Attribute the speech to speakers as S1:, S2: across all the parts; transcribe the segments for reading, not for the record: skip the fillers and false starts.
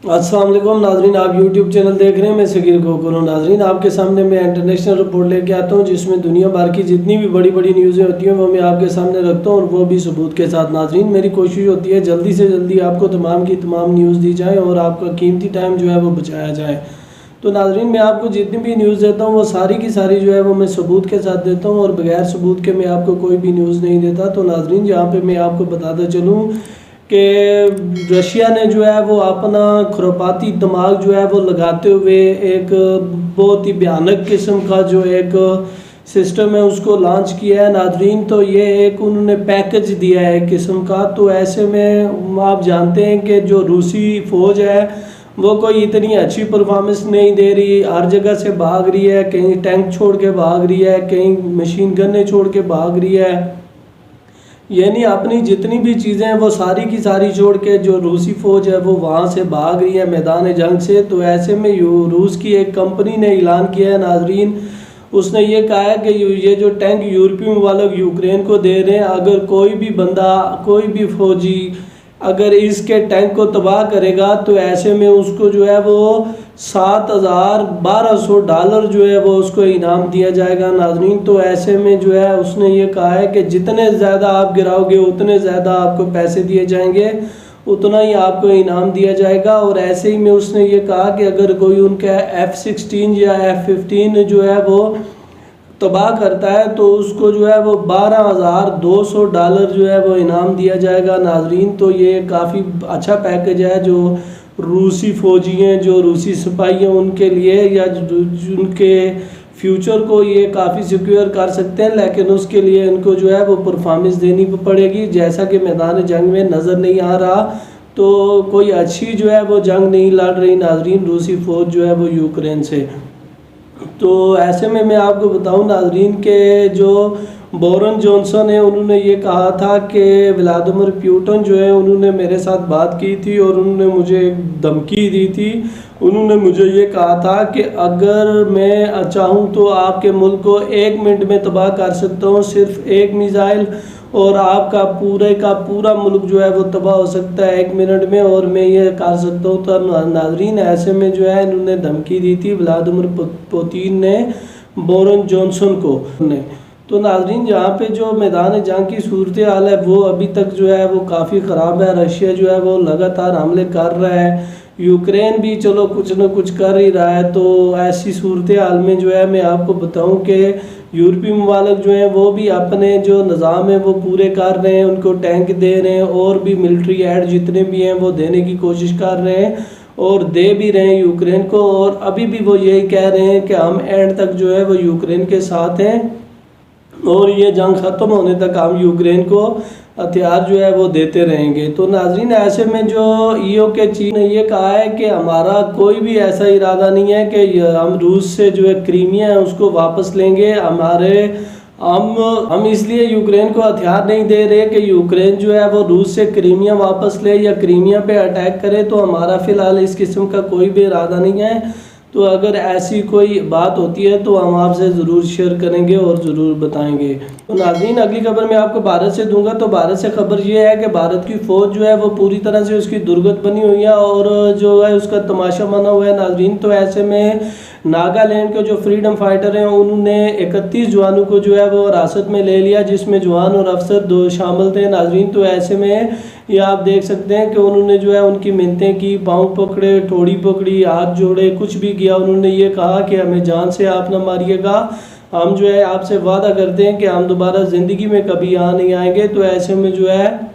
S1: अस्सलाम वालेकुम नाजरीन, आप यूट्यूब चैनल देख रहे हैं। मैं सगीर गोकुल हूँ। नाजरीन, आपके सामने मैं इंटरनेशनल रिपोर्ट लेके आता हूँ जिसमें दुनिया भर की जितनी भी बड़ी बड़ी न्यूज़ें होती हैं वो मैं आपके सामने रखता हूँ, और वो भी सबूत के साथ। नाजरीन, मेरी कोशिश होती है जल्दी से जल्दी आपको तमाम की तमाम न्यूज़ दी जाए और आपका कीमती टाइम जो है वो बचाया जाए। तो नाजरीन, मैं आपको जितनी भी न्यूज़ देता हूँ वो सारी की सारी जो है वो मैं सबूत के साथ देता हूँ, और बगैर सबूत के मैं आपको कोई भी न्यूज़ नहीं देता। तो नाजरीन, यहाँ पे मैं आपको बताता चलूँ कि रशिया ने जो है वो अपना खुरापाती दिमाग जो है वो लगाते हुए एक बहुत ही भयानक किस्म का जो एक सिस्टम है उसको लॉन्च किया है। नाजरीन, तो ये एक उन्होंने पैकेज दिया है एक किस्म का। तो ऐसे में आप जानते हैं कि जो रूसी फ़ौज है वो कोई इतनी अच्छी परफॉर्मेंस नहीं दे रही, हर जगह से भाग रही है, कहीं टैंक छोड़ के भाग रही है, कहीं मशीन गन्ने छोड़ के भाग रही है, यानी अपनी जितनी भी चीज़ें हैं वो सारी की सारी छोड़ के जो रूसी फ़ौज है वो वहाँ से भाग रही है मैदान जंग से। तो ऐसे में रूस की एक कंपनी ने ऐलान किया है नाजरीन, उसने ये कहा है कि ये जो टैंक यूरोपियन वालों यूक्रेन को दे रहे हैं, अगर कोई भी बंदा कोई भी फौजी अगर इसके टैंक को तबाह करेगा तो ऐसे में उसको जो है वो $7,1200 जो है वो उसको इनाम दिया जाएगा। नाजरीन, तो ऐसे में जो है उसने ये कहा है कि जितने ज़्यादा आप गिराओगे उतने ज़्यादा आपको पैसे दिए जाएंगे, उतना ही आपको इनाम दिया जाएगा। और ऐसे ही में उसने ये कहा कि अगर कोई उनका F-16 या F-15 जो है वो तबाह करता है तो उसको जो है वो $12,200 जो है वो इनाम दिया जाएगा। नाजरीन, तो ये काफ़ी अच्छा पैकेज है जो रूसी फ़ौजी हैं, जो रूसी सिपाही हैं उनके लिए, या उनके फ्यूचर को ये काफ़ी सिक्योर कर सकते हैं। लेकिन उसके लिए इनको जो है वो परफॉर्मेंस देनी पड़ेगी, जैसा कि मैदान जंग में नज़र नहीं आ रहा। तो कोई अच्छी जो है वो जंग नहीं लड़ रही नाजरीन रूसी फ़ौज जो है वो यूक्रेन से। तो ऐसे में मैं आपको बताऊं नाजरीन के जो बोरिस जॉनसन है उन्होंने ये कहा था कि व्लादिमीर पुतिन जो है उन्होंने मेरे साथ बात की थी और उन्होंने मुझे एक धमकी दी थी। उन्होंने मुझे ये कहा था कि अगर मैं चाहूँ तो आपके मुल्क को 1 मिनट में तबाह कर सकता हूँ, सिर्फ एक मिसाइल, और आपका पूरे का पूरा मुल्क जो है वो तबाह हो सकता है 1 मिनट में, और मैं ये कर सकता हूँ। तो नाजरीन, ऐसे में जो है इन्होंने धमकी दी थी व्लादिमीर पुतिन ने बोरिस जॉनसन को ने। तो नाजरीन, यहाँ पे जो मैदान जंग की सूरत हाल है वो अभी तक जो है वो काफ़ी ख़राब है। रशिया जो है वो लगातार हमले कर रहा है, यूक्रेन भी चलो कुछ न कुछ कर ही रहा है। तो ऐसी सूरत हाल में जो है मैं आपको बताऊं कि यूरोपीय ममालिक जो हैं वो भी अपने जो निज़ाम है वो पूरे कर रहे हैं, उनको टैंक दे रहे हैं और भी मिलिट्री एड जितने भी हैं वो देने की कोशिश कर रहे हैं और दे भी रहे हैं यूक्रेन को। और अभी भी वो यही कह रहे हैं कि हम एंड तक जो है वो यूक्रेन के साथ हैं और ये जंग ख़त्म होने तक हम यूक्रेन को हथियार जो है वो देते रहेंगे। तो नाजरीन, ऐसे में जो ईओ के चीफ ने ये कहा है कि हमारा कोई भी ऐसा इरादा नहीं है कि हम रूस से जो है क्रीमिया है उसको वापस लेंगे। हम इसलिए यूक्रेन को हथियार नहीं दे रहे कि यूक्रेन जो है वो रूस से क्रीमिया वापस ले या क्रीमिया पे अटैक करे। तो हमारा फ़िलहाल इस किस्म का कोई भी इरादा नहीं है। तो अगर ऐसी कोई बात होती है तो हम आपसे ज़रूर शेयर करेंगे और ज़रूर बताएंगे। तो नाज़रीन, अगली खबर मैं आपको भारत से दूंगा। तो भारत से खबर ये है कि भारत की फ़ौज जो है वो पूरी तरह से उसकी दुर्गत बनी हुई है और जो है उसका तमाशा बना हुआ है नाज़रीन। तो ऐसे में नागालैंड के जो फ्रीडम फाइटर हैं उन्होंने 31 जवानों को जो है वो हिरासत में ले लिया, जिसमें जवान और अफसर दो शामिल थे नाज़रीन। तो ऐसे में ये आप देख सकते हैं कि उन्होंने जो है उनकी मिन्नतें की, पाँव पकड़े, ठोड़ी पकड़ी, हाथ जोड़े, कुछ भी किया। उन्होंने ये कहा कि हमें जान से आप ना मारिएगा, हम जो है आपसे वादा करते हैं कि हम दोबारा ज़िंदगी में कभी यहाँ नहीं आएंगे। तो ऐसे में जो है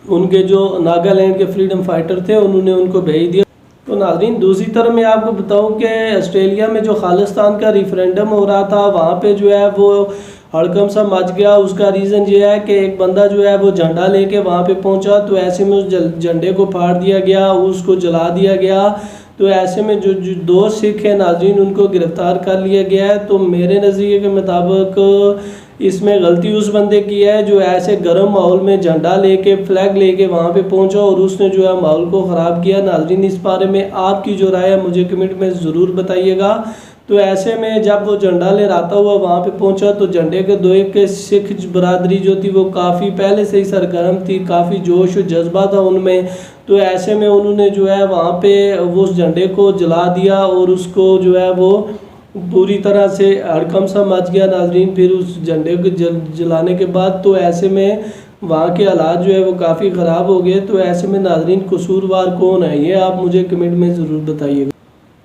S1: उनके जो नागालैंड के फ्रीडम फाइटर थे उन्होंने उनको भेज दिया। तो नाज़रीन, दूसरी तरफ मैं आपको बताऊं कि ऑस्ट्रेलिया में जो खालिस्तान का रिफरेंडम हो रहा था वहाँ पे जो है वो हड़कंप सा मच गया। उसका रीज़न ये है कि एक बंदा जो है वो झंडा लेके वहाँ पे पहुँचा, तो ऐसे में उस झंडे को फाड़ दिया गया, उसको जला दिया गया। तो ऐसे में जो 2 सिख हैं नाज़रीन उनको गिरफ़्तार कर लिया गया है। तो मेरे नज़रिए के मुताबिक इसमें गलती उस बंदे की है जो ऐसे गर्म माहौल में झंडा लेके फ्लैग लेके वहाँ पे पहुँचा और उसने जो है माहौल को ख़राब किया। नाज़रीन, इस बारे में आपकी जो राय है मुझे कमेंट में ज़रूर बताइएगा। तो ऐसे में जब वो झंडा लहराता हुआ वहाँ पे पहुँचा तो झंडे के दो एक सिख बरादरी जो थी वो काफ़ी पहले से ही सरगर्म थी, काफ़ी जोश और जज्बा था उनमें। तो ऐसे में उन्होंने जो है वहाँ पे वो उस झंडे को जला दिया और उसको जो है वो पूरी तरह से हड़कंप सा मच गया नाजरीन। फिर उस झंडे को जलाने के बाद तो ऐसे में वहाँ के हालात जो है वो काफ़ी ख़राब हो गए। तो ऐसे में नाजरीन कसूरवार कौन है, ये आप मुझे कमेंट में ज़रूर बताइएगा।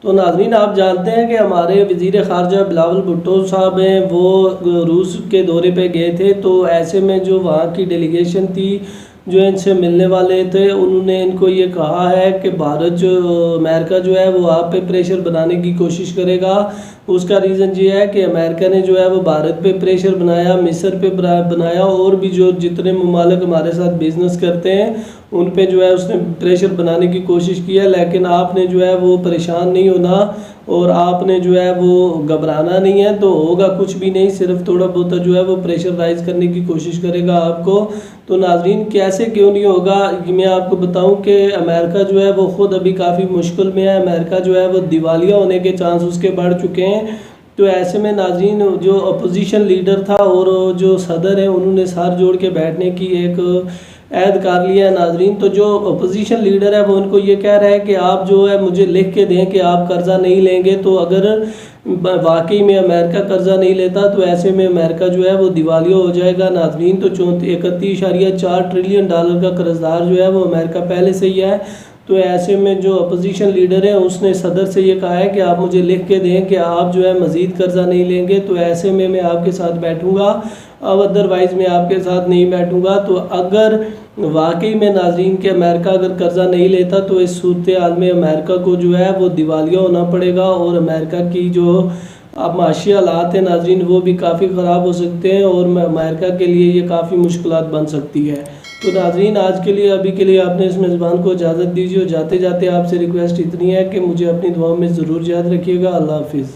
S1: तो नाजरीन आप जानते हैं कि हमारे वज़ीर ख़ारजा बिलावल भुट्टो साहब हैं, वो रूस के दौरे पे गए थे। तो ऐसे में जो वहाँ की डेलीगेशन थी जो इनसे मिलने वाले थे, उन्होंने इनको ये कहा है कि भारत जो अमेरिका जो है वो आप पे प्रेशर बनाने की कोशिश करेगा। उसका रीज़न ये है कि अमेरिका ने जो है वो भारत पे प्रेशर बनाया, मिस्र पे बनाया, और भी जो जितने ममालिक हमारे साथ बिज़नेस करते हैं उन पे जो है उसने प्रेशर बनाने की कोशिश किया। लेकिन आपने जो है वो परेशान नहीं होना और आपने जो है वो घबराना नहीं है। तो होगा कुछ भी नहीं, सिर्फ थोड़ा बहुत जो है वो प्रेशर राइज करने की कोशिश करेगा आपको। तो नाजरीन कैसे क्यों नहीं होगा, मैं आपको बताऊं कि अमेरिका जो है वो ख़ुद अभी काफ़ी मुश्किल में है। अमेरिका जो है वो दिवालिया होने के चांस उसके बढ़ चुके हैं। तो ऐसे में नाजरीन जो अपोजिशन लीडर था और जो सदर है, उन्होंने सर जोड़ के बैठने की एक ऐद कर लिया है नाजरीन। तो जो अपोजिशन लीडर है वो उनको ये कह रहा है कि आप जो है मुझे लिख के दें कि आप कर्ज़ा नहीं लेंगे। तो अगर वाकई में अमेरिका कर्ज़ा नहीं लेता तो ऐसे में अमेरिका जो है वो दिवालिया हो जाएगा नाजरीन। तो 31.4 ट्रिलियन डॉलर का कर्जदार जो है वो अमेरिका पहले से ही है। तो ऐसे में जो अपोजिशन लीडर है उसने सदर से ये कहा है कि आप मुझे लिख के दें कि आप जो है मज़ीद कर्ज़ा नहीं लेंगे, तो ऐसे में मैं आपके साथ बैठूँगा, अब अदरवाइज़ मैं आपके साथ नहीं बैठूँगा। तो अगर वाकई में नाजरीन के अमेरिका अगर कर्ज़ा नहीं लेता तो इस सूरत हाल में अमेरिका को जो है वो दिवालिया होना पड़ेगा और अमेरिका की जो अब माशी हालात हैं नाजरीन वो भी काफ़ी ख़राब हो सकते हैं और अमेरिका के लिए ये काफ़ी मुश्किलात बन सकती है। तो नाजरीन आज के लिए अभी के लिए आपने इस मेज़बान को इजाज़त दीजिए और जाते जाते आपसे रिक्वेस्ट इतनी है कि मुझे अपनी दुआ में ज़रूर याद रखिएगा। अल्लाह हाफिज़।